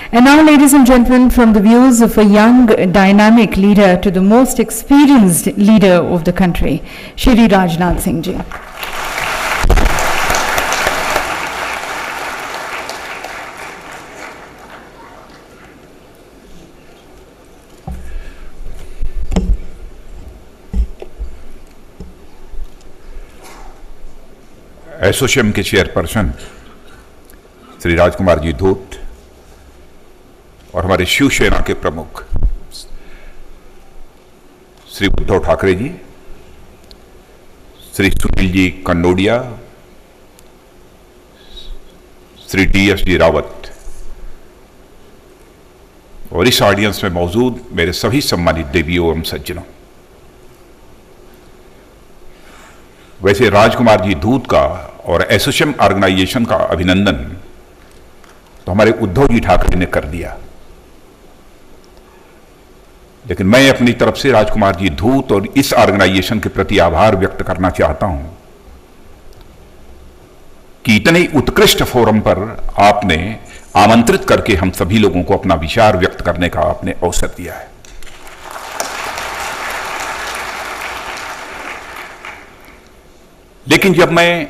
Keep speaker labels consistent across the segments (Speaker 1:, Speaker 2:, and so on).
Speaker 1: And now, ladies and gentlemen, from the views of a young, dynamic leader to the most experienced leader of the country, Shri Rajnath Singh Ji.
Speaker 2: ASSOCHAM के chairperson Shri Rajkumar ji धूत और हमारे शिवसेना के प्रमुख Shri Uddhav Thackeray ji, Shri Sunil ji कंडोडिया, Shri DS. जी रावत और इस audience में मौजूद मेरे सभी सम्मानित देवियों एवं सज्जनों, वैसे राजकुमार जी धूत का और एसोचैम ऑर्गेनाइजेशन का अभिनंदन तो हमारे उद्धव जी ठाकरे ने कर दिया, लेकिन मैं अपनी तरफ से राजकुमार जी धूत और इस ऑर्गेनाइजेशन के प्रति आभार व्यक्त करना चाहता हूं कि इतने उत्कृष्ट फोरम पर आपने आमंत्रित करके हम सभी लोगों को अपना विचार व्यक्त करने का आपने अवसर दिया है। लेकिन जब मैं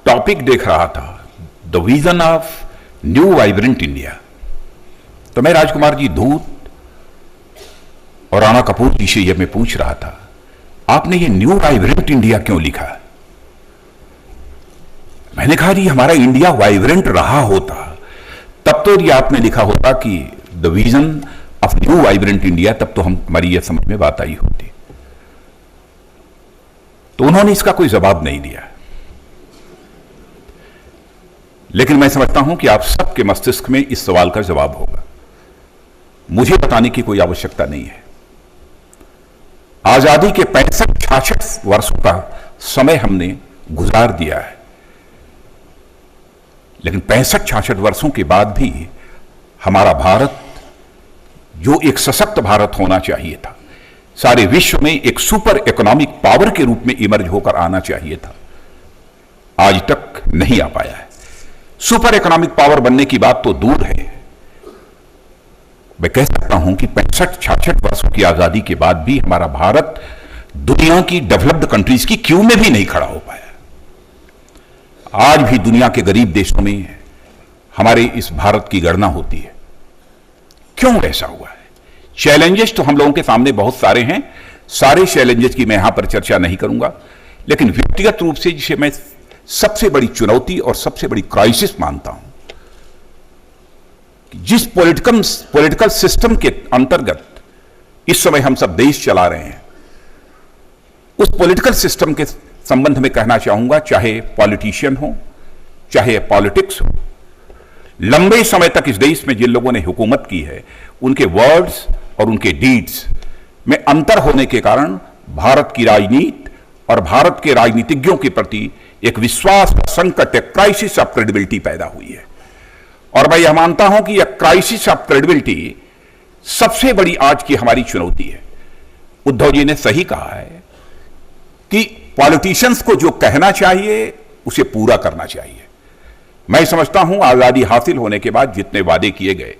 Speaker 2: टॉपिक देख रहा था, the vision of new vibrant India, तो मैं राजकुमार जी धूत और राणा कपूर जी से यह मैं पूछ रहा था, आपने ये न्यू वाइब्रेंट इंडिया क्यों लिखा? मैंने कहा जी हमारा इंडिया वाइब्रेंट रहा होता तब तो ये आपने लिखा होता कि the vision of new vibrant India, तब तो हमारी यह समझ में बात आई होती। तो उन्होंने इसका कोई जवाब नहीं दिया, लेकिन मैं समझता हूं कि आप सबके मस्तिष्क में इस सवाल का जवाब होगा। मुझे बताने की कोई आवश्यकता नहीं है। आजादी के 65-66 वर्षों का समय हमने गुजार दिया है, लेकिन 65-66 वर्षों के बाद भी हमारा भारत जो एक सशक्त भारत होना चाहिए था, सारे विश्व में एक सुपर इकोनॉमिक पावर के रूप में इमर्ज होकर आना चाहिए था, आज तक नहीं आ पाया है। सुपर इकोनॉमिक पावर बनने की बात तो दूर है, मैं कह सकता हूं कि 65-66 वर्षों की आजादी के बाद भी हमारा भारत दुनिया की डेवलप्ड कंट्रीज की क्यू में भी नहीं खड़ा हो पाया। आज भी दुनिया के गरीब देशों में हमारे इस भारत की गणना होती है। क्यों ऐसा हुआ है? चैलेंजेस तो हम लोगों के सामने बहुत सारे हैं, सारे चैलेंजेस की मैं यहां पर चर्चा नहीं करूंगा, लेकिन व्यक्तिगत रूप से जिसे मैं सबसे बड़ी चुनौती और सबसे बड़ी क्राइसिस मानता हूं, जिस पॉलिटिकल सिस्टम के अंतर्गत इस समय हम सब देश चला रहे हैं, उस पॉलिटिकल सिस्टम के संबंध में कहना चाहूंगा, चाहे पॉलिटिशियन हो, चाहे पॉलिटिक्स हो, लंबे समय तक इस देश में जिन लोगों ने हुकूमत की है, उनके वर्ड्स और उनके डीड्स में अंतर होने के कारण भारत की राजनीति और भारत के राजनीतिज्ञों के प्रति एक विश्वास संकट, एक क्राइसिस ऑफ क्रेडिबिलिटी पैदा हुई है। और मैं यह मानता हूं कि यह क्राइसिस ऑफ क्रेडिबिलिटी सबसे बड़ी आज की हमारी चुनौती है। उद्धव जी ने सही कहा है कि पॉलिटिशियंस को जो कहना चाहिए उसे पूरा करना चाहिए। मैं समझता हूं आजादी हासिल होने के बाद जितने वादे किए गए,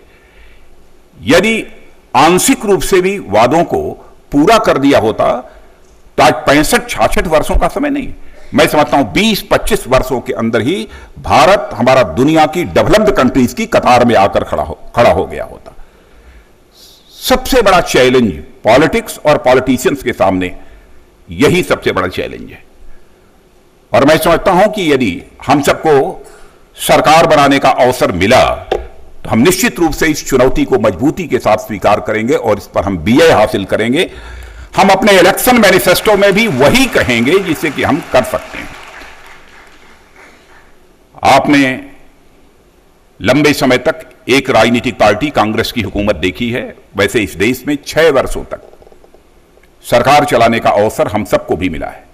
Speaker 2: यदि आंशिक रूप से भी वादों को पूरा कर दिया होता तो आज 65-66 वर्षों का समय नहीं, मैं समझता हूं 20-25 वर्षों के अंदर ही भारत हमारा दुनिया की डेवलप्ड कंट्रीज की कतार में आकर खड़ा हो गया होता। सबसे बड़ा चैलेंज पॉलिटिक्स और पॉलिटिशियंस के सामने यही सबसे बड़ा चैलेंज है। और मैं समझता हूं कि यदि हम सबको सरकार बनाने का अवसर मिला तो हम निश्चित रूप से इस चुनौती को मजबूती के साथ स्वीकार करेंगे और इस पर हम विजय हासिल करेंगे। हम अपने इलेक्शन मैनिफेस्टो में भी वही कहेंगे जिसे कि हम कर सकते हैं। आपने लंबे समय तक एक राजनीतिक पार्टी कांग्रेस की हुकूमत देखी है, वैसे इस देश में 6 वर्षों तक सरकार चलाने का अवसर हम सबको भी मिला है।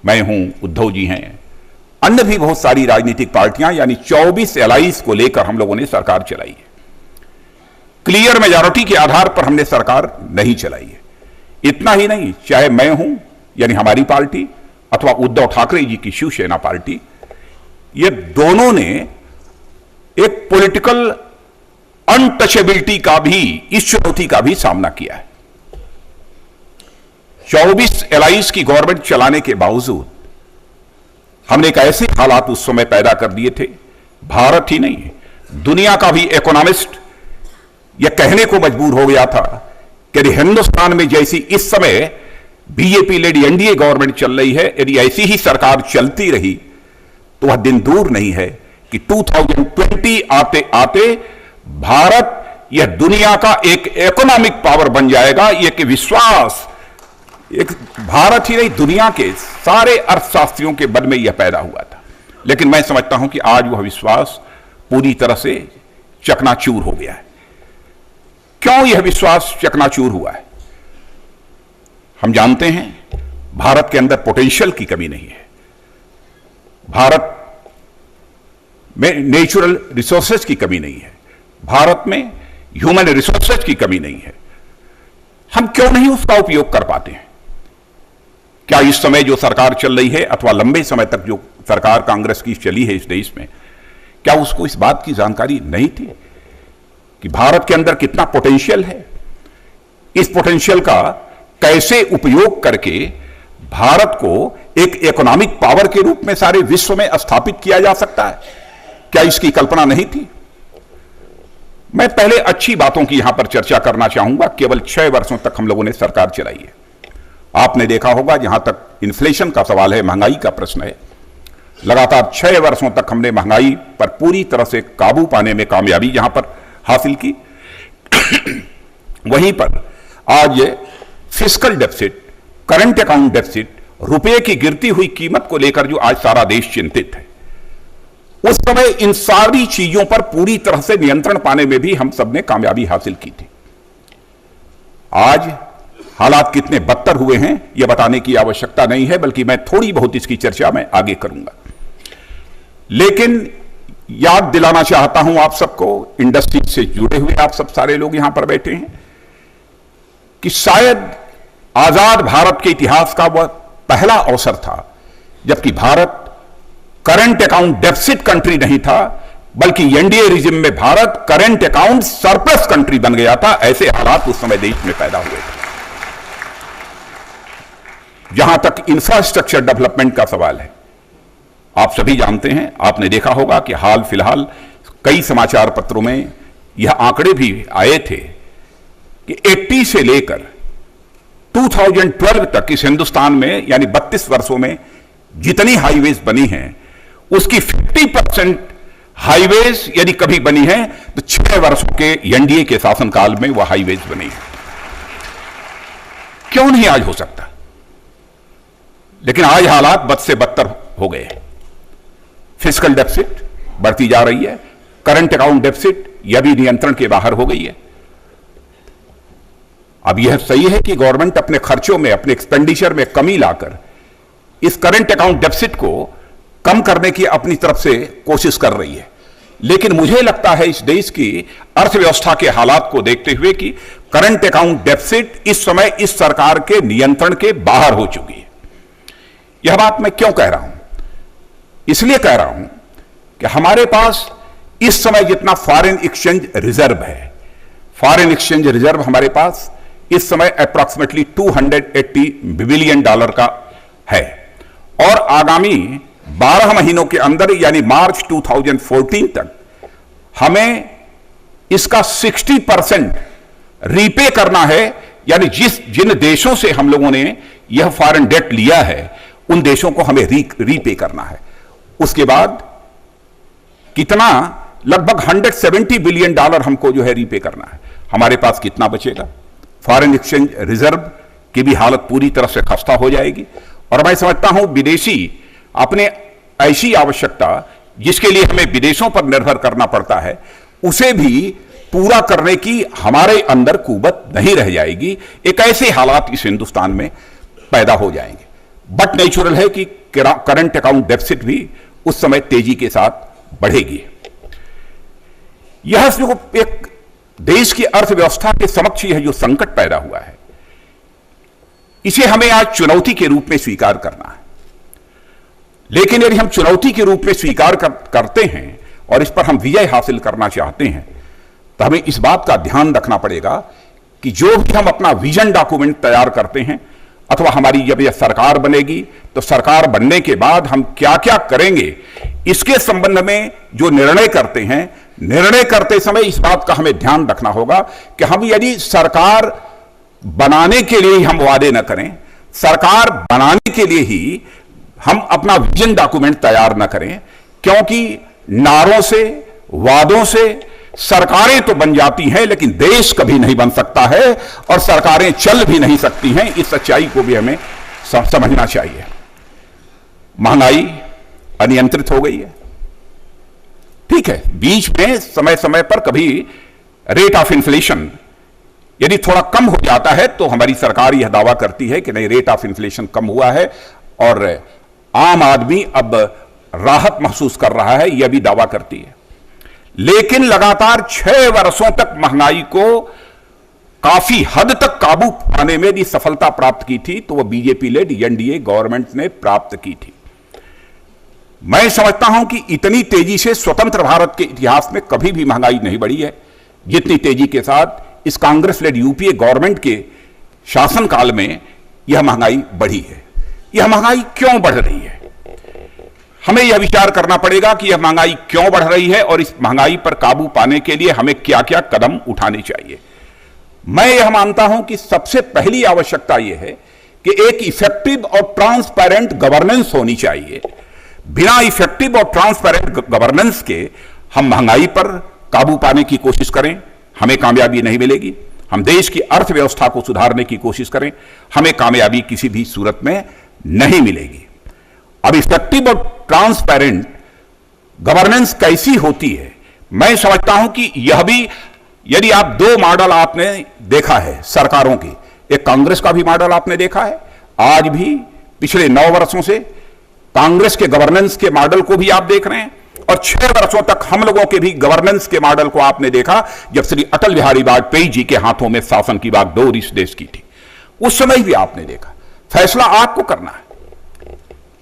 Speaker 2: मैं हूं, उद्धव जी हैं, अन्य भी बहुत सारी राजनीतिक पार्टियां, यानी 24 एलाइज को लेकर हम लोगों ने सरकार चलाई है। क्लियर मेजॉरिटी के आधार पर हमने सरकार नहीं चलाई है। इतना ही नहीं, चाहे मैं हूं यानी हमारी पार्टी अथवा उद्धव ठाकरे जी की शिवसेना पार्टी, ये दोनों ने एक पॉलिटिकल अनटचेबिलिटी का भी, इस चुनौती का भी सामना किया है। 24 एलाइज की गवर्नमेंट चलाने के बावजूद हमने एक ऐसे हालात उस समय पैदा कर दिए थे, भारत ही नहीं दुनिया का भी इकोनॉमिस्ट यह कहने को मजबूर हो गया था कि यदि हिंदुस्तान में जैसी इस समय बीजेपी लेड एनडीए गवर्नमेंट चल रही है, यदि ऐसी ही सरकार चलती रही तो वह दिन दूर नहीं है कि 2020 आते आते भारत यह दुनिया का एक इकोनॉमिक पावर बन जाएगा। यह कि विश्वास एक भारत ही नहीं दुनिया के सारे अर्थशास्त्रियों के मन में यह पैदा हुआ था। लेकिन मैं समझता हूं कि आज वह विश्वास पूरी तरह से चकनाचूर हो गया है। क्यों यह विश्वास चकनाचूर हुआ है? हम जानते हैं भारत के अंदर पोटेंशियल की कमी नहीं है, भारत में नेचुरल रिसोर्सेज की कमी नहीं है, भारत में ह्यूमन रिसोर्सेज की कमी नहीं है। हम क्यों नहीं उसका उपयोग कर पाते हैं? क्या इस समय जो सरकार चल रही है अथवा लंबे समय तक जो सरकार कांग्रेस की चली है इस देश में, क्या उसको इस बात की जानकारी नहीं थी कि भारत के अंदर कितना पोटेंशियल है? इस पोटेंशियल का कैसे उपयोग करके भारत को एक इकोनॉमिक पावर के रूप में सारे विश्व में स्थापित किया जा सकता है, क्या इसकी कल्पना नहीं थी? मैं पहले अच्छी बातों की यहां पर चर्चा करना चाहूंगा। केवल 6 वर्षों तक हम लोगों ने सरकार चलाई है। आपने देखा होगा, जहां तक इन्फ्लेशन का सवाल है, महंगाई का प्रश्न है, लगातार 6 वर्षों तक हमने महंगाई पर पूरी तरह से काबू पाने में कामयाबी जहां पर हासिल की, वहीं पर आज ये fiscal deficit, current account deficit, रुपए की गिरती हुई कीमत को लेकर जो आज सारा देश चिंतित है, उस समय इन सारी चीजों पर पूरी तरह से नियंत्रण पाने में भी हम सबने कामयाबी हासिल की थी। आज हालात कितने बदतर हुए हैं यह बताने की आवश्यकता नहीं है, बल्कि मैं थोड़ी बहुत इसकी चर्चा मैं आगे करूंगा। लेकिन याद दिलाना चाहता हूं आप सबको, इंडस्ट्री से जुड़े हुए आप सब सारे लोग यहां पर बैठे हैं, कि शायद आजाद भारत के इतिहास का वह पहला अवसर था जबकि Bharat current account deficit country नहीं था, बल्कि एनडीए रिजिम में Bharat current account surplus country बन गया था। ऐसे हालात उस समय देश में पैदा हुए थे। जहां तक इंफ्रास्ट्रक्चर डेवलपमेंट का सवाल है, आप सभी जानते हैं, आपने देखा होगा कि हाल फिलहाल कई समाचार पत्रों में यह आंकड़े भी आए थे कि 80 से लेकर 2012 तक इस हिंदुस्तान में, यानी 32 वर्षों में जितनी हाईवेज बनी हैं, उसकी 50% हाईवेज यदि कभी बनी है तो 6 वर्षों के एनडीए के शासनकाल में वह हाईवेज बनी है। क्यों नहीं आज हो सकता? लेकिन आज हालात बद से बदतर हो गए हैं। फिस्कल डेफिसिट बढ़ती जा रही है, करंट अकाउंट डेफिसिट यह भी नियंत्रण के बाहर हो गई है। अब यह सही है कि गवर्नमेंट अपने खर्चों में, अपने एक्सपेंडिचर में कमी लाकर इस करंट अकाउंट डेफिसिट को कम करने की अपनी तरफ से कोशिश कर रही है, लेकिन मुझे लगता है इस देश की अर्थव्यवस्था के हालात को देखते हुए कि करंट अकाउंट डेफिसिट इस समय इस सरकार के नियंत्रण के बाहर हो चुकी है। यह बात मैं क्यों कह रहा हूं? इसलिए कह रहा हूं कि हमारे पास इस समय जितना फॉरेन एक्सचेंज रिजर्व है, फॉरेन एक्सचेंज रिजर्व हमारे पास इस समय अप्रॉक्सीमेटली $280 बिलियन का है, और आगामी 12 महीनों के अंदर यानी मार्च 2014 तक हमें इसका 60% रीपे करना है। यानी जिन देशों से हम लोगों ने यह फॉरेन डेट लिया है उन देशों को हमें रीपे करना है। उसके बाद कितना, लगभग $170 बिलियन हमको जो है रीपे करना है। हमारे पास कितना बचेगा? फॉरेन एक्सचेंज रिजर्व की भी हालत पूरी तरह से खस्ता हो जाएगी। और मैं समझता हूं विदेशी अपने ऐसी आवश्यकता जिसके लिए हमें विदेशों पर निर्भर करना पड़ता है, उसे भी पूरा करने की हमारे अंदर कुवत नहीं रह जाएगी। एक ऐसे हालात इस हिंदुस्तान में पैदा हो जाएंगे। बट नेचुरल है कि करंट अकाउंट डेफिसिट भी उस समय तेजी के साथ बढ़ेगी। यह जो एक देश की अर्थव्यवस्था के समक्ष यह जो संकट पैदा हुआ है, इसे हमें आज चुनौती के रूप में स्वीकार करना है। लेकिन यदि हम चुनौती के रूप में स्वीकार करते हैं और इस पर हम विजय हासिल करना चाहते हैं, तो हमें इस बात का ध्यान रखना पड़ेगा कि जो भी हम अपना विजन डॉक्यूमेंट तैयार करते हैं अथवा हमारी जब यह सरकार बनेगी तो सरकार बनने के बाद हम क्या क्या करेंगे, इसके संबंध में जो निर्णय करते हैं, निर्णय करते समय इस बात का हमें ध्यान रखना होगा कि हम यदि सरकार बनाने के लिए ही हम वादे न करें, सरकार बनाने के लिए ही हम अपना विजन डॉक्यूमेंट तैयार न करें, क्योंकि नारों से, वादों से सरकारें तो बन जाती हैं लेकिन देश कभी नहीं बन सकता है और सरकारें चल भी नहीं सकती हैं। इस सच्चाई को भी हमें समझना चाहिए। महंगाई अनियंत्रित हो गई है, ठीक है, बीच में समय समय पर कभी रेट ऑफ इन्फ्लेशन यदि थोड़ा कम हो जाता है तो हमारी सरकार यह दावा करती है कि नहीं, रेट ऑफ इन्फ्लेशन कम हुआ है और आम आदमी अब राहत महसूस कर रहा है, यह भी दावा करती है। लेकिन लगातार 6 वर्षों तक महंगाई को काफी हद तक काबू पाने में भी सफलता प्राप्त की थी तो वह बीजेपी लेड एनडीए गवर्नमेंट ने प्राप्त की थी। मैं समझता हूं कि इतनी तेजी से स्वतंत्र भारत के इतिहास में कभी भी महंगाई नहीं बढ़ी है जितनी तेजी के साथ इस कांग्रेस लेड यूपीए गवर्नमेंट के शासनकाल में यह महंगाई बढ़ी है। यह महंगाई क्यों बढ़ रही है? हमें यह विचार करना पड़ेगा कि यह महंगाई क्यों बढ़ रही है और इस महंगाई पर काबू पाने के लिए हमें क्या क्या कदम उठाने चाहिए। मैं यह मानता हूं कि सबसे पहली आवश्यकता यह है कि एक इफेक्टिव और ट्रांसपेरेंट गवर्नेंस होनी चाहिए। बिना इफेक्टिव और ट्रांसपेरेंट गवर्नेंस के हम महंगाई पर काबू पाने की कोशिश करें, हमें कामयाबी नहीं मिलेगी। हम देश की अर्थव्यवस्था को सुधारने की कोशिश करें, हमें कामयाबी किसी भी सूरत में नहीं मिलेगी। अब इफेक्टिव और ट्रांसपेरेंट गवर्नेंस कैसी होती है? मैं समझता हूं कि यह भी, यदि आप 2 मॉडल आपने देखा है सरकारों के, एक कांग्रेस का भी मॉडल आपने देखा है, आज भी पिछले 9 वर्षों से कांग्रेस के गवर्नेंस के मॉडल को भी आप देख रहे हैं और 6 वर्षों तक हम लोगों के भी गवर्नेंस के मॉडल को आपने देखा जब श्री अटल बिहारी वाजपेयी जी के हाथों में शासन की बागडोर इस देश की थी। उस समय भी आपने देखा। फैसला आपको करना है।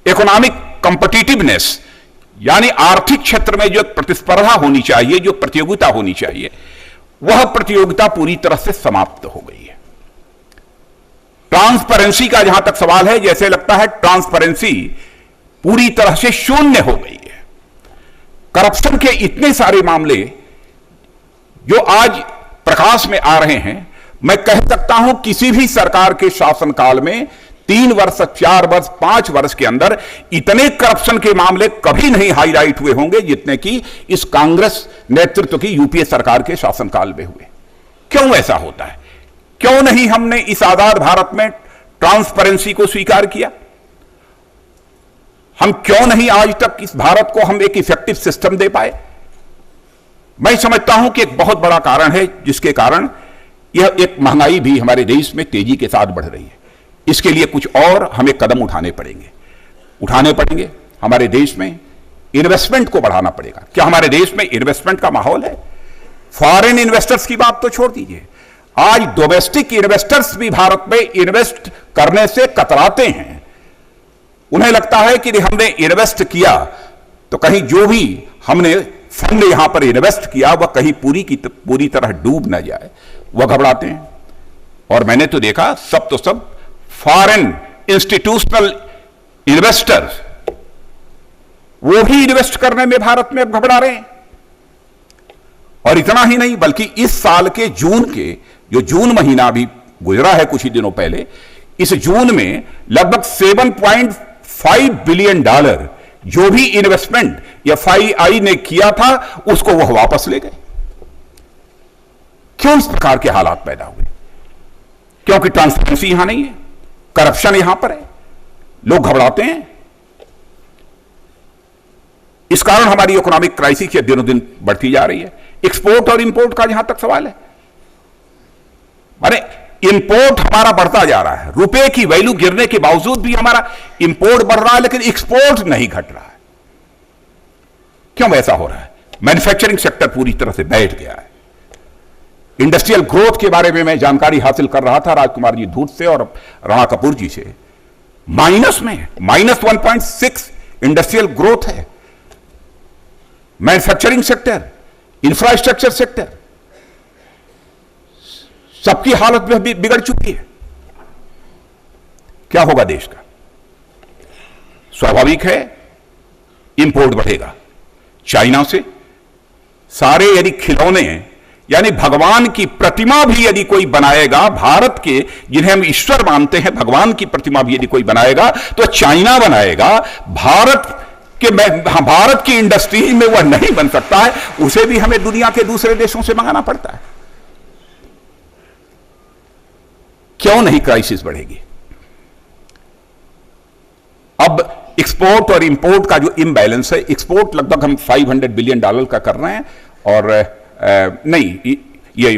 Speaker 2: इकोनॉमिक कॉम्पिटिटिवनेस यानी आर्थिक क्षेत्र में जो प्रतिस्पर्धा होनी चाहिए, जो प्रतियोगिता होनी चाहिए, वह प्रतियोगिता पूरी तरह से समाप्त हो गई है। ट्रांसपेरेंसी का जहां तक सवाल है, जैसे लगता है ट्रांसपेरेंसी पूरी तरह से शून्य हो गई है। करप्शन के इतने सारे मामले जो आज प्रकाश में आ रहे हैं, मैं कह सकता हूं किसी भी सरकार के शासनकाल में 3 वर्ष, 4 वर्ष, 5 वर्ष के अंदर इतने करप्शन के मामले कभी नहीं हाईलाइट हुए होंगे जितने कि इस कांग्रेस नेतृत्व की यूपीए सरकार के शासनकाल में हुए। क्यों ऐसा होता है? क्यों नहीं हमने इस आजाद भारत में ट्रांसपेरेंसी को स्वीकार किया? हम क्यों नहीं आज तक इस भारत को हम एक इफेक्टिव सिस्टम दे पाए? मैं समझता हूं कि एक बहुत बड़ा कारण है जिसके कारण यह एक महंगाई भी हमारे देश में तेजी के साथ बढ़ रही है। इसके लिए कुछ और हमें कदम उठाने पड़ेंगे। हमारे देश में इन्वेस्टमेंट को बढ़ाना पड़ेगा। क्या हमारे देश में इन्वेस्टमेंट का माहौल है? फॉरेन इन्वेस्टर्स की बात तो छोड़ दीजिए, आज डोमेस्टिक इन्वेस्टर्स भी भारत में इन्वेस्ट करने से कतराते हैं। उन्हें लगता है कि हमने इन्वेस्ट किया तो कहीं जो भी हमने फंड यहां पर इन्वेस्ट किया वह कहीं पूरी तरह डूब ना जाए, वह घबराते हैं। और मैंने तो देखा सब तो सब फॉरेन इंस्टीट्यूशनल इन्वेस्टर्स, वो भी इन्वेस्ट करने में भारत में अब घबरा रहे हैं। और इतना ही नहीं, बल्कि इस साल के जून महीना भी गुजरा है कुछ ही दिनों पहले, इस जून में लगभग $7.5 बिलियन जो भी इन्वेस्टमेंट एफआईआई ने किया था उसको वह वापस ले गए। क्यों इस प्रकार के हालात पैदा हुए? क्योंकि ट्रांसपेरेंसी यहां नहीं है, करप्शन यहां पर है, लोग घबराते हैं। इस कारण हमारी इकोनॉमिक क्राइसिस दिनों दिन बढ़ती जा रही है। एक्सपोर्ट और इंपोर्ट का जहां तक सवाल है, माने इंपोर्ट हमारा बढ़ता जा रहा है, रुपए की वैल्यू गिरने के बावजूद भी हमारा इंपोर्ट बढ़ रहा है लेकिन एक्सपोर्ट नहीं घट रहा है। क्यों ऐसा हो रहा है? मैन्युफैक्चरिंग सेक्टर पूरी तरह से बैठ गया है। इंडस्ट्रियल ग्रोथ के बारे में मैं जानकारी हासिल कर रहा था राजकुमार जी धूत से और राणा कपूर जी से, -1.6 इंडस्ट्रियल ग्रोथ है। मैन्युफैक्चरिंग सेक्टर, इंफ्रास्ट्रक्चर सेक्टर, सबकी हालत में भी बिगड़ चुकी है। क्या होगा देश का? स्वाभाविक है इंपोर्ट बढ़ेगा चाइना से। सारे यदि खिलौने, यानी भगवान की प्रतिमा भी यदि कोई बनाएगा, भारत के जिन्हें हम ईश्वर मानते हैं, भगवान की प्रतिमा भी यदि कोई बनाएगा तो चाइना बनाएगा। भारत की इंडस्ट्री में वह नहीं बन सकता है, उसे भी हमें दुनिया के दूसरे देशों से मंगाना पड़ता है। क्यों नहीं क्राइसिस बढ़ेगी? अब एक्सपोर्ट और इंपोर्ट का जो इम्बैलेंस है, एक्सपोर्ट लगभग हम $500 बिलियन का कर रहे हैं, और नहीं, ये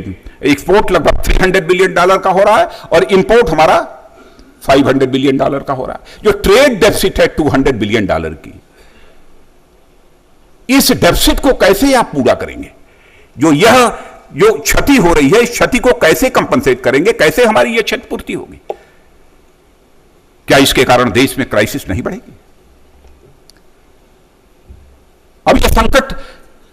Speaker 2: एक्सपोर्ट लगभग $300 बिलियन का हो रहा है और इंपोर्ट हमारा $500 बिलियन का हो रहा है। जो ट्रेड डेफिसिट है $200 बिलियन की, इस डेफिसिट को कैसे आप पूरा करेंगे? जो क्षति हो रही है, इस क्षति को कैसे कंपनसेट करेंगे? कैसे हमारी यह क्षतिपूर्ति होगी? क्या इसके कारण देश में क्राइसिस नहीं बढ़ेगी? अब यह संकट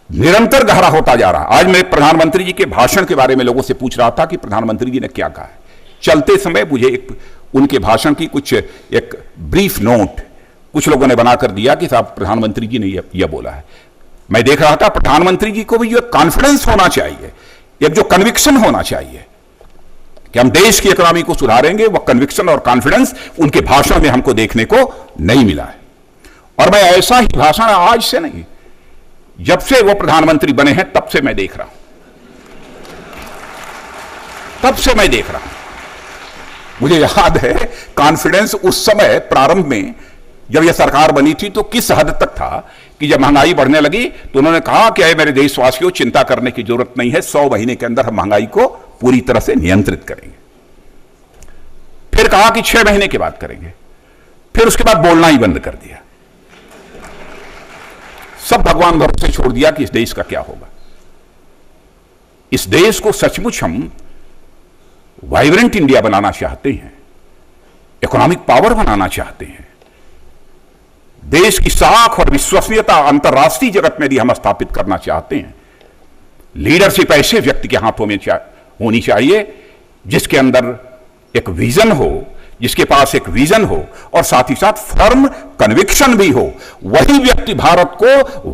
Speaker 2: निरंतर गहरा होता जा रहा है। आज मैं प्रधानमंत्री जी के भाषण के बारे में लोगों से पूछ रहा था कि प्रधानमंत्री जी ने क्या कहा है। चलते समय मुझे उनके भाषण की एक ब्रीफ नोट कुछ लोगों ने बनाकर दिया कि साहब प्रधानमंत्री जी ने यह बोला है। मैं देख रहा था प्रधानमंत्री जी को भी यह कॉन्फिडेंस होना चाहिए, एक जो कन्विक्शन होना चाहिए कि हम देश की इकोनॉमी को सुधारेंगे, वह कन्विक्शन और कॉन्फिडेंस उनके भाषण में हमको देखने को नहीं मिला है। और मैं ऐसा ही भाषण आज से नहीं, जब से वो प्रधानमंत्री बने हैं तब से मैं देख रहा हूं, मुझे याद है कॉन्फिडेंस उस समय प्रारंभ में जब यह सरकार बनी थी तो किस हद तक था कि जब महंगाई बढ़ने लगी तो उन्होंने कहा कि अरे मेरे देशवासियों, चिंता करने की जरूरत नहीं है, 100 महीने के अंदर हम महंगाई को पूरी तरह से नियंत्रित करेंगे। फिर कहा कि 6 महीने के बाद करेंगे, फिर उसके बाद बोलना ही बंद कर दिया। सब भगवान भरोसे छोड़ दिया कि इस देश का क्या होगा। इस देश को सचमुच हम वाइब्रेंट इंडिया बनाना चाहते हैं, इकोनॉमिक पावर बनाना चाहते हैं, देश की साख और विश्वसनीयता अंतर्राष्ट्रीय जगत में भी हम स्थापित करना चाहते हैं। लीडरशिप ऐसे व्यक्ति के हाथों में होनी चाहिए जिसके अंदर एक विजन हो, जिसके पास एक विजन हो और साथ ही साथ फर्म कन्विक्शन भी हो। वही व्यक्ति भारत को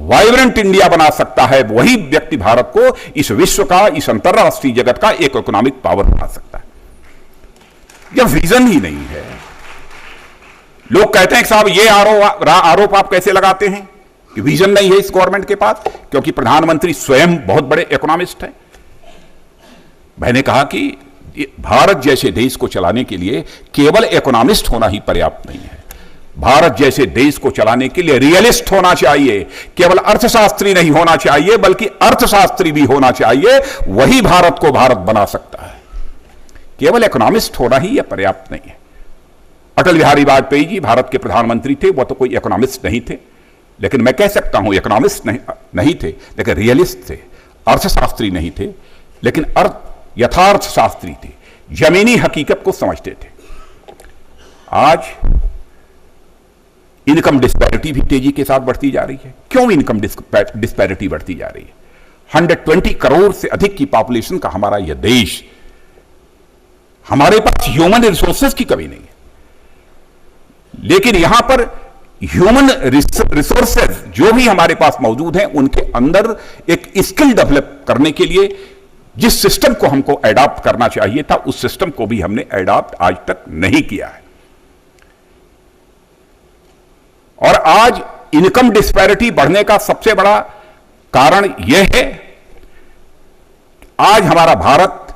Speaker 2: वाइब्रेंट इंडिया बना सकता है, वही व्यक्ति भारत को इस विश्व का, इस अंतर्राष्ट्रीय जगत का एक इकोनॉमिक पावर बना सकता है। जब विजन ही नहीं है, लोग कहते हैं कि साहब ये आरोप आप कैसे लगाते हैं कि विजन नहीं है इस गवर्नमेंट के पास, क्योंकि प्रधानमंत्री स्वयं बहुत बड़े इकोनॉमिस्ट हैं। मैंने कहा कि भारत जैसे देश को चलाने के लिए केवल इकोनॉमिस्ट होना ही पर्याप्त नहीं है। भारत जैसे देश को चलाने के लिए रियलिस्ट होना चाहिए, केवल अर्थशास्त्री नहीं होना चाहिए बल्कि अर्थशास्त्री भी होना चाहिए। वही भारत को भारत बना सकता है। केवल इकोनॉमिस्ट होना ही यह पर्याप्त नहीं है। अटल बिहारी वाजपेयी जी भारत के प्रधानमंत्री थे, वो तो कोई इकोनॉमिस्ट नहीं थे, लेकिन मैं कह सकता हूं इकोनॉमिस्ट नहीं थे, लेकिन रियलिस्ट थे। अर्थशास्त्री नहीं थे, लेकिन यथार्थ शास्त्री थे, जमीनी हकीकत को समझते थे। आज इनकम डिस्पैरिटी भी तेजी के साथ बढ़ती जा रही है। क्यों इनकम डिस्पैरिटी बढ़ती जा रही है? 120 करोड़ से अधिक की पॉपुलेशन का हमारा यह देश, हमारे पास ह्यूमन रिसोर्सेज की कमी नहीं है, लेकिन यहां पर ह्यूमन रिसोर्सेज जो भी हमारे पास मौजूद हैं, उनके अंदर एक स्किल डेवलप करने के लिए जिस सिस्टम को हमको एडॉप्ट करना चाहिए था, उस सिस्टम को भी हमने एडॉप्ट आज तक नहीं किया है। और आज इनकम डिस्पैरिटी बढ़ने का सबसे बड़ा कारण यह है, आज हमारा Bharat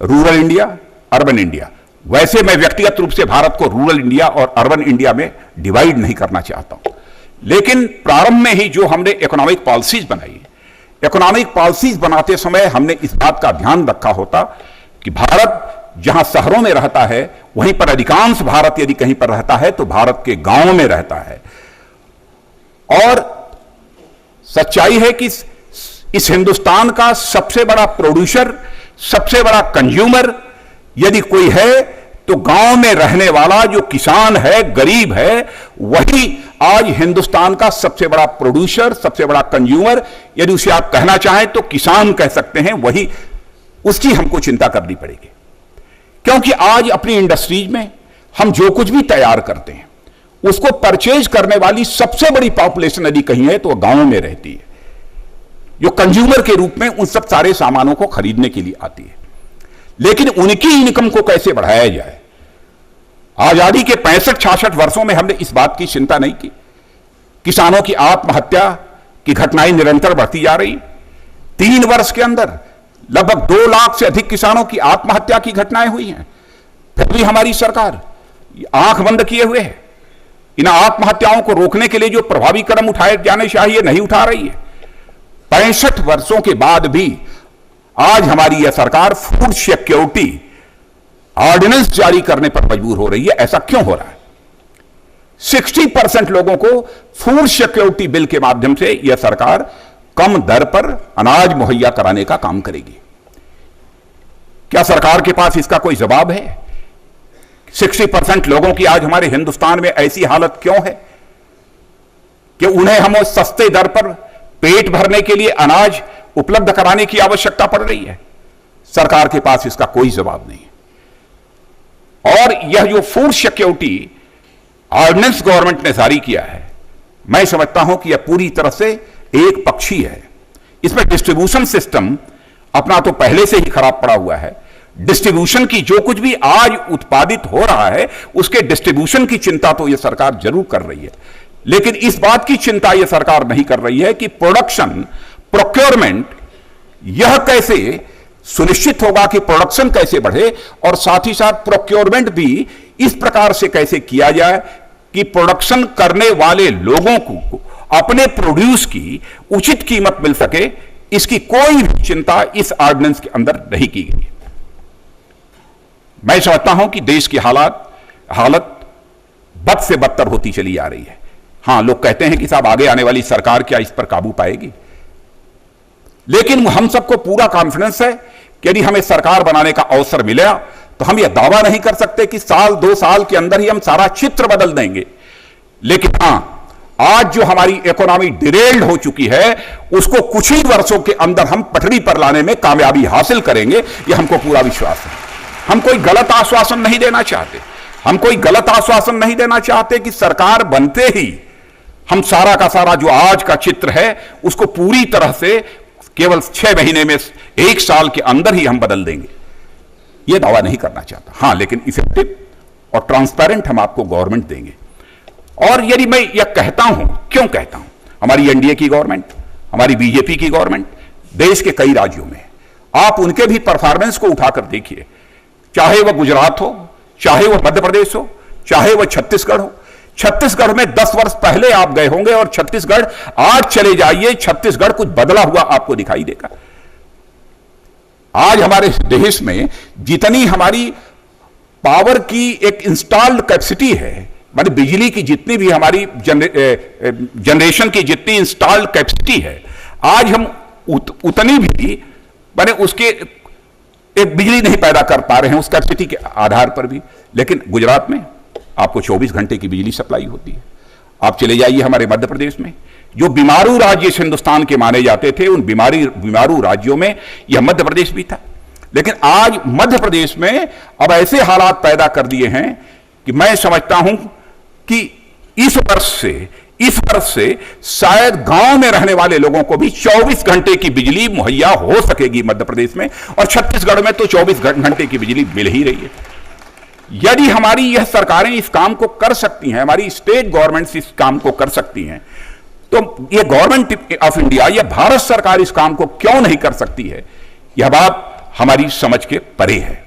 Speaker 2: rural India, urban India, वैसे मैं व्यक्तिगत रूप से भारत को रूरल इंडिया और अर्बन इंडिया में डिवाइड नहीं करना चाहता हूं, लेकिन प्रारंभ में ही जो हमने इकोनॉमिक पॉलिसीज बनाई, इकोनॉमिक पॉलिसीज बनाते समय हमने इस बात का ध्यान रखा होता कि भारत जहां शहरों में रहता है, वहीं पर अधिकांश भारत यदि कहीं पर रहता है तो भारत के गांवों में रहता है। और सच्चाई है कि इस हिंदुस्तान का सबसे बड़ा प्रोड्यूसर, सबसे बड़ा कंज्यूमर यदि कोई है तो गांव में रहने वाला जो किसान है, गरीब है, वही आज हिंदुस्तान का सबसे बड़ा प्रोड्यूसर, सबसे बड़ा कंज्यूमर, यदि उसे आप कहना चाहें तो किसान कह सकते हैं, वही उसकी हमको चिंता करनी पड़ेगी। क्योंकि आज अपनी इंडस्ट्रीज में हम जो कुछ भी तैयार करते हैं उसको परचेज करने वाली सबसे बड़ी पॉपुलेशन यदि कहीं है तो वह गांवों में रहती है, जो कंज्यूमर के रूप में उन सब सारे सामानों को खरीदने के लिए आती है। लेकिन उनकी इनकम को कैसे बढ़ाया जाए? आजादी के 65-66 वर्षों में हमने इस बात की चिंता नहीं की। किसानों की आत्महत्या की घटनाएं निरंतर बढ़ती जा रही। 3 वर्ष के अंदर लगभग 2 लाख से अधिक किसानों की आत्महत्या की घटनाएं हुई हैं। फिर भी हमारी सरकार आंख बंद किए हुए है। इन आत्महत्याओं को रोकने के लिए जो प्रभावी कदम उठाए जाने चाहिए नहीं उठा रही है। 65 वर्षों के बाद भी आज हमारी यह सरकार फूड सिक्योरिटी ऑर्डिनेंस जारी करने पर मजबूर हो रही है। ऐसा क्यों हो रहा है? 60% लोगों को फूड सिक्योरिटी बिल के माध्यम से यह सरकार कम दर पर अनाज मुहैया कराने का काम करेगी। क्या सरकार के पास इसका कोई जवाब है? 60% लोगों की आज हमारे हिंदुस्तान में ऐसी हालत क्यों है कि उन्हें हम उस सस्ते दर पर पेट भरने के लिए अनाज उपलब्ध कराने की आवश्यकता पड़ रही है? सरकार के पास इसका कोई जवाब नहीं है। और यह जो फूड सिक्योरिटी ऑर्डिनेंस गवर्नमेंट ने जारी किया है, मैं समझता हूं कि यह पूरी तरह से एक पक्षी है। इसमें डिस्ट्रीब्यूशन सिस्टम अपना तो पहले से ही खराब पड़ा हुआ है। डिस्ट्रीब्यूशन की जो कुछ भी आज उत्पादित हो रहा है उसके डिस्ट्रीब्यूशन की चिंता तो यह सरकार जरूर कर रही है, लेकिन इस बात की चिंता यह सरकार नहीं कर रही है कि प्रोडक्शन, प्रोक्योरमेंट यह कैसे सुनिश्चित होगा कि प्रोडक्शन कैसे बढ़े, और साथ ही साथ प्रोक्योरमेंट भी इस प्रकार से कैसे किया जाए कि प्रोडक्शन करने वाले लोगों को अपने प्रोड्यूस की उचित कीमत मिल सके। इसकी कोई भी चिंता इस ऑर्डिनेंस के अंदर नहीं की गई। मैं समझता हूं कि देश की हालत बद से बदतर होती चली आ रही है। हां, लोग कहते हैं कि साहब आगे आने वाली सरकार क्या इस पर काबू पाएगी, लेकिन हम सबको पूरा कॉन्फिडेंस है कि यदि हमें सरकार बनाने का अवसर मिला तो हम यह दावा नहीं कर सकते कि साल 2 साल के अंदर ही हम सारा चित्र बदल देंगे। लेकिन हां, आज जो हमारी इकोनॉमी डिरेल्ड हो चुकी है उसको कुछ ही वर्षों के अंदर हम पटरी पर लाने में कामयाबी हासिल करेंगे, यह हमको पूरा विश्वास है। हम कोई गलत आश्वासन नहीं देना चाहते। हम कोई गलत आश्वासन नहीं देना चाहते कि सरकार बनते ही हम सारा का सारा जो आज का चित्र है उसको पूरी तरह से केवल 6 महीने में, 1 साल के अंदर ही हम बदल देंगे, यह दावा नहीं करना चाहता। हां, लेकिन इफेक्टिव और ट्रांसपेरेंट हम आपको गवर्नमेंट देंगे। और यदि मैं यह कहता हूं, क्यों कहता हूं, हमारी एनडीए की गवर्नमेंट, हमारी बीजेपी की गवर्नमेंट देश के कई राज्यों में, आप उनके भी परफॉर्मेंस को उठाकर देखिए, चाहे वह गुजरात हो, चाहे वह मध्य प्रदेश हो, चाहे वह छत्तीसगढ़ हो। छत्तीसगढ़ में 10 वर्ष पहले आप गए होंगे और छत्तीसगढ़ आज चले जाइए, छत्तीसगढ़ कुछ बदला हुआ आपको दिखाई देगा। आज हमारे देश में जितनी हमारी पावर की एक इंस्टॉल्ड कैपेसिटी है, माने बिजली की जितनी भी हमारी जनरेशन की जितनी इंस्टॉल्ड कैपेसिटी है, आज हम उतनी भी माने उसके एक बिजली नहीं पैदा कर पा रहे हैं उस कैपेसिटी के आधार पर भी। लेकिन गुजरात में आपको 24 घंटे की बिजली सप्लाई होती है। आप चले जाइए हमारे मध्य प्रदेश में, जो बीमारू राज्य हिंदुस्तान के माने जाते थे, उन बीमारू राज्यों में यह मध्य प्रदेश भी था। लेकिन आज मध्य प्रदेश में अब ऐसे हालात पैदा कर दिए हैं कि मैं समझता हूं कि इस वर्ष से शायद गांव में रहने वाले लोगों को भी 24 घंटे की बिजली मुहैया हो सकेगी मध्य प्रदेश में, और छत्तीसगढ़ में तो 24 घंटे की बिजली मिल ही रही है। यदि हमारी यह सरकारें इस काम को कर सकती हैं, हमारी स्टेट गवर्नमेंट्स इस काम को कर सकती हैं, तो यह गवर्नमेंट ऑफ इंडिया या भारत सरकार इस काम को क्यों नहीं कर सकती है? यह बात हमारी समझ के परे है।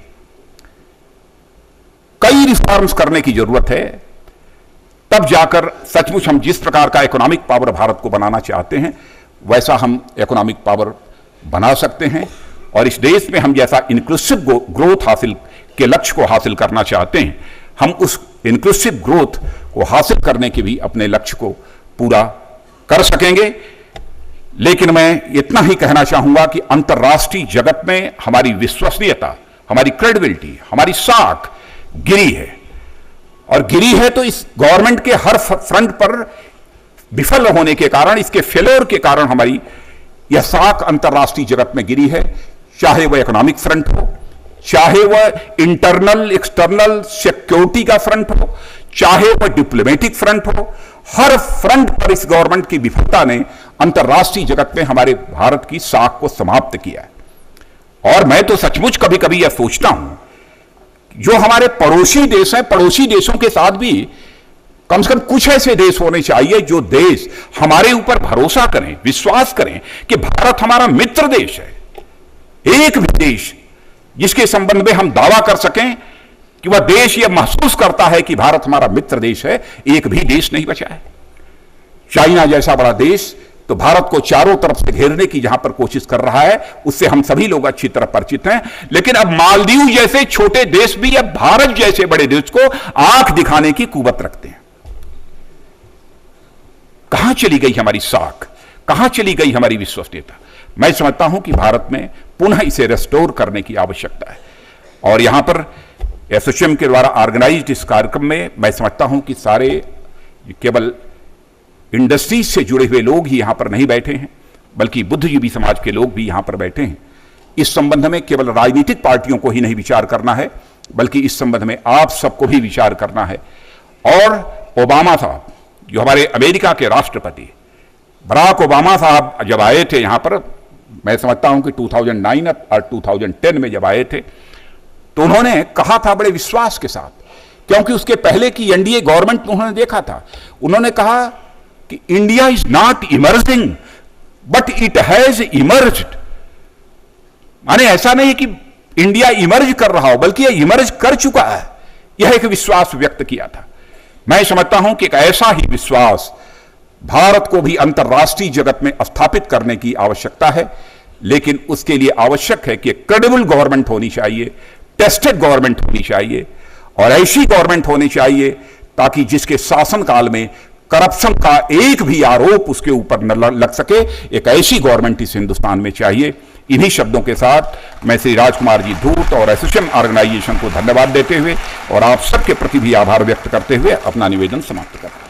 Speaker 2: कई रिफॉर्म्स करने की जरूरत है, तब जाकर सचमुच हम जिस प्रकार का इकोनॉमिक पावर भारत को बनाना चाहते हैं वैसा हम इकोनॉमिक पावर बना सकते हैं। और इस देश में हम जैसा इंक्लूसिव ग्रोथ हासिल के लक्ष्य को हासिल करना चाहते हैं, हम उस इंक्लूसिव ग्रोथ को हासिल करने के भी अपने लक्ष्य को पूरा कर सकेंगे। लेकिन मैं इतना ही कहना चाहूंगा कि अंतर्राष्ट्रीय जगत में हमारी विश्वसनीयता, हमारी क्रेडिबिलिटी, हमारी साख गिरी है, और गिरी है तो इस गवर्नमेंट के हर फ्रंट पर विफल होने के कारण, इसके फेलियर के कारण हमारी यह साख अंतर्राष्ट्रीय जगत में गिरी है। चाहे वह इकोनॉमिक फ्रंट हो, चाहे वह इंटरनल एक्सटर्नल सिक्योरिटी का फ्रंट हो, चाहे वह डिप्लोमेटिक फ्रंट हो, हर फ्रंट पर इस गवर्नमेंट की विफलता ने अंतर्राष्ट्रीय जगत में हमारे भारत की साख को समाप्त किया है। और मैं तो सचमुच कभी कभी यह सोचता हूं, जो हमारे पड़ोसी देश हैं, पड़ोसी देशों के साथ भी कम से कम कुछ ऐसे देश होने चाहिए जो देश हमारे ऊपर भरोसा करें, विश्वास करें कि भारत हमारा मित्र देश है। एक भी देश जिसके संबंध में हम दावा कर सकें कि वह देश यह महसूस करता है कि भारत हमारा मित्र देश है, एक भी देश नहीं बचा है। चाइना जैसा बड़ा देश तो भारत को चारों तरफ से घेरने की जहां पर कोशिश कर रहा है, उससे हम सभी लोग अच्छी तरह परिचित हैं। लेकिन अब मालदीव जैसे छोटे देश भी अब भारत जैसे बड़े देश को आंख दिखाने की कुवत रखते हैं। कहां चली गई हमारी साख, कहां चली गई हमारी विश्वसनीयता? मैं समझता हूं कि भारत में पुनः इसे रेस्टोर करने की आवश्यकता है। और यहां पर एसोचैम के द्वारा ऑर्गेनाइज्ड इस कार्यक्रम में मैं समझता हूं कि सारे केवल इंडस्ट्रीज से जुड़े हुए लोग ही यहां पर नहीं बैठे हैं, बल्कि बुद्धिजीवी समाज के लोग भी यहां पर बैठे हैं। इस संबंध में केवल राजनीतिक पार्टियों को ही नहीं विचार करना है, बल्कि इस संबंध में आप सबको भी विचार करना है। और ओबामा साहब, जो हमारे अमेरिका के राष्ट्रपति बराक ओबामा साहब जब आए थे यहां पर, मैं समझता हूं कि 2009 और 2010 में जब आए थे, तो उन्होंने कहा था बड़े विश्वास के साथ, क्योंकि उसके पहले की एनडीए गवर्नमेंट उन्होंने देखा था, उन्होंने कहा कि India is not emerging but it has emerged. माने ऐसा नहीं कि इंडिया इमर्ज कर रहा हो, बल्कि यह इमर्ज कर चुका है, यह एक विश्वास व्यक्त किया था। मैं समझता हूं कि एक ऐसा ही विश्वास भारत को भी अंतर्राष्ट्रीय जगत में स्थापित करने की आवश्यकता है। लेकिन उसके लिए आवश्यक है कि क्रेडिबल गवर्नमेंट होनी चाहिए, टेस्टेड गवर्नमेंट होनी चाहिए, और ऐसी गवर्नमेंट होनी चाहिए ताकि जिसके शासनकाल में करप्शन का एक भी आरोप उसके ऊपर न लग सके, एक ऐसी गवर्नमेंट इस हिंदुस्तान में चाहिए। इन्हीं शब्दों के साथ मैं श्री राजकुमार जी धूत और एसोचैम ऑर्गेनाइजेशन को धन्यवाद देते हुए और आप सबके प्रति भी आभार व्यक्त करते हुए अपना निवेदन समाप्त करता हूं।